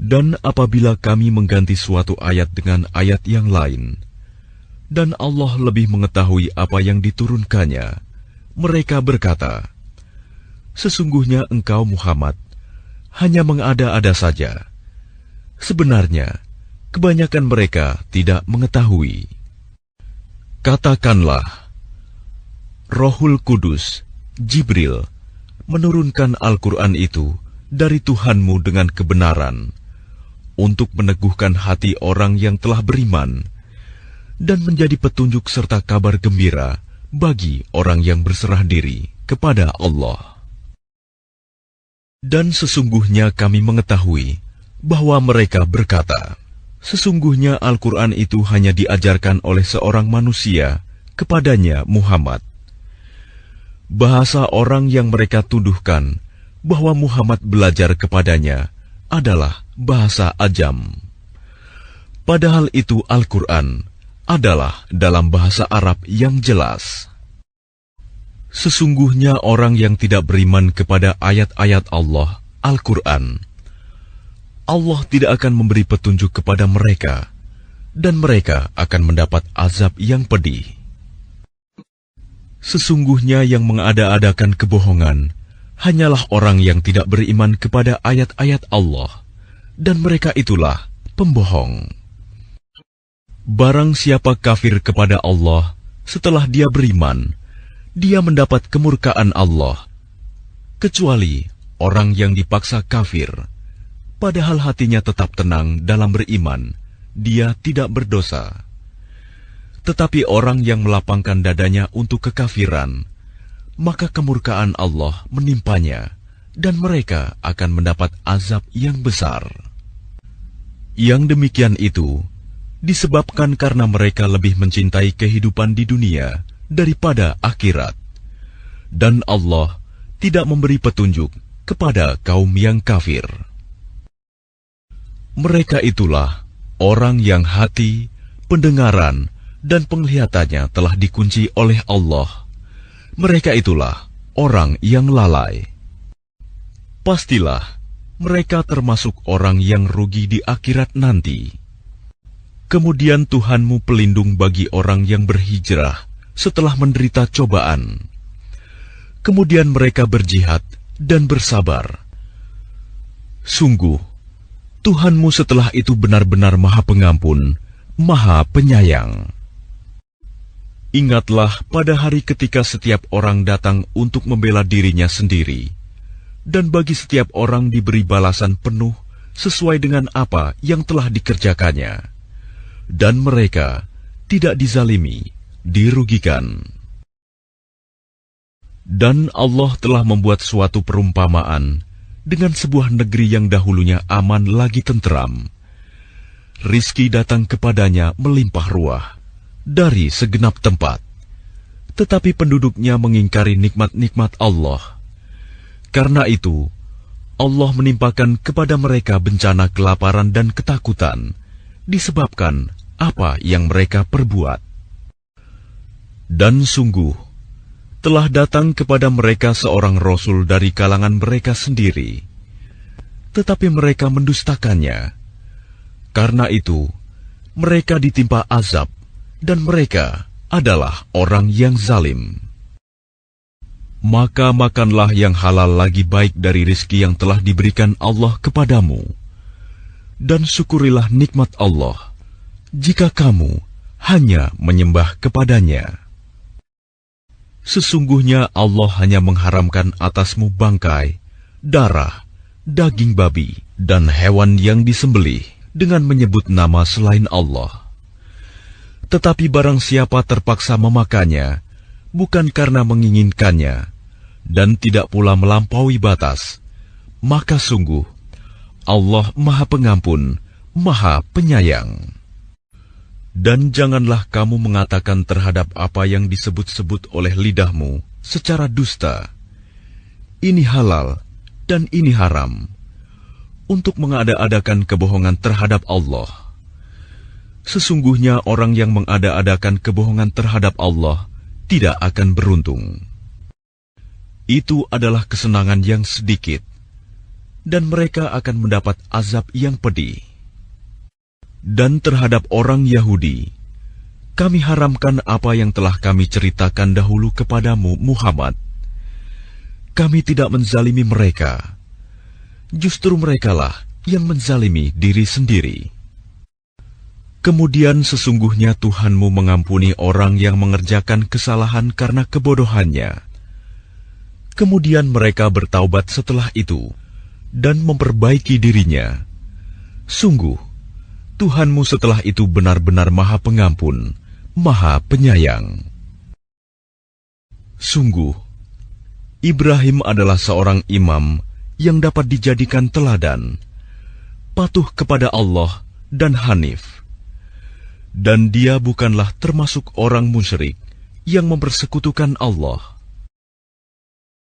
Dan apabila kami mengganti suatu ayat dengan ayat yang lain, dan Allah lebih mengetahui apa yang diturunkannya, mereka berkata, "Sesungguhnya engkau Muhammad hanya mengada-ada saja." Sebenarnya, kebanyakan mereka tidak mengetahui. Katakanlah, Rohul Kudus, Jibril, menurunkan Al-Quran itu dari Tuhanmu dengan kebenaran, untuk meneguhkan hati orang yang telah beriman, dan menjadi petunjuk serta kabar gembira bagi orang yang berserah diri kepada Allah. Dan sesungguhnya kami mengetahui bahwa mereka berkata, "Sesungguhnya Al-Quran itu hanya diajarkan oleh seorang manusia kepadanya Muhammad." Bahasa orang yang mereka tuduhkan bahwa Muhammad belajar kepadanya adalah bahasa ajam. Padahal itu Al-Quran adalah dalam bahasa Arab yang jelas. Sesungguhnya orang yang tidak beriman kepada ayat-ayat Allah, Al-Quran, Allah tidak akan memberi petunjuk kepada mereka, dan mereka akan mendapat azab yang pedih. Sesungguhnya yang mengada-adakan kebohongan hanyalah orang yang tidak beriman kepada ayat-ayat Allah, dan mereka itulah pembohong. Barang siapa kafir kepada Allah setelah dia beriman, dia mendapat kemurkaan Allah, kecuali orang yang dipaksa kafir, padahal hatinya tetap tenang dalam beriman, dia tidak berdosa. Tetapi orang yang melapangkan dadanya untuk kekafiran, maka kemurkaan Allah menimpanya, dan mereka akan mendapat azab yang besar. Yang demikian itu disebabkan karena mereka lebih mencintai kehidupan di dunia daripada akhirat, dan Allah tidak memberi petunjuk kepada kaum yang kafir. Mereka itulah orang yang hati, pendengaran, dan penglihatannya telah dikunci oleh Allah. Mereka itulah orang yang lalai. Pastilah mereka termasuk orang yang rugi di akhirat nanti. Kemudian Tuhanmu pelindung bagi orang yang berhijrah setelah menderita cobaan. Kemudian mereka berjihad dan bersabar. Sungguh, Tuhanmu setelah itu benar-benar Maha Pengampun, Maha Penyayang. Ingatlah pada hari ketika setiap orang datang untuk membela dirinya sendiri, dan bagi setiap orang diberi balasan penuh sesuai dengan apa yang telah dikerjakannya, dan mereka tidak dizalimi, dirugikan. Dan Allah telah membuat suatu perumpamaan dengan sebuah negeri yang dahulunya aman lagi tentram. Rizki datang kepadanya melimpah ruah dari segenap tempat, tetapi penduduknya mengingkari nikmat-nikmat Allah. Karena itu, Allah menimpakan kepada mereka bencana kelaparan dan ketakutan, disebabkan apa yang mereka perbuat. Dan sungguh, telah datang kepada mereka seorang Rasul dari kalangan mereka sendiri, tetapi mereka mendustakannya. Karena itu, mereka ditimpa azab, dan mereka adalah orang yang zalim. Maka makanlah yang halal lagi baik dari rizki yang telah diberikan Allah kepadamu, dan syukurilah nikmat Allah, jika kamu hanya menyembah kepadanya. Sesungguhnya Allah hanya mengharamkan atasmu bangkai, darah, daging babi, dan hewan yang disembelih dengan menyebut nama selain Allah. Tetapi barang siapa terpaksa memakannya, bukan karena menginginkannya, dan tidak pula melampaui batas, maka sungguh Allah Maha Pengampun, Maha Penyayang. Dan janganlah kamu mengatakan terhadap apa yang disebut-sebut oleh lidahmu secara dusta, ini halal dan ini haram, untuk mengada-adakan kebohongan terhadap Allah. Sesungguhnya orang yang mengada-adakan kebohongan terhadap Allah tidak akan beruntung. Itu adalah kesenangan yang sedikit. dan mereka akan mendapat azab yang pedih. Dan terhadap orang Yahudi, kami haramkan apa yang telah kami ceritakan dahulu kepadamu, Muhammad. Kami tidak menzalimi mereka. Justru merekalah yang menzalimi diri sendiri. Kemudian sesungguhnya Tuhanmu mengampuni orang yang mengerjakan kesalahan karena kebodohannya. Kemudian mereka bertaubat setelah itu dan memperbaiki dirinya. Sungguh, Tuhanmu setelah itu benar-benar Maha Pengampun, Maha Penyayang. Sungguh, Ibrahim adalah seorang imam yang dapat dijadikan teladan, patuh kepada Allah dan hanif. Dan dia bukanlah termasuk orang musyrik yang mempersekutukan Allah.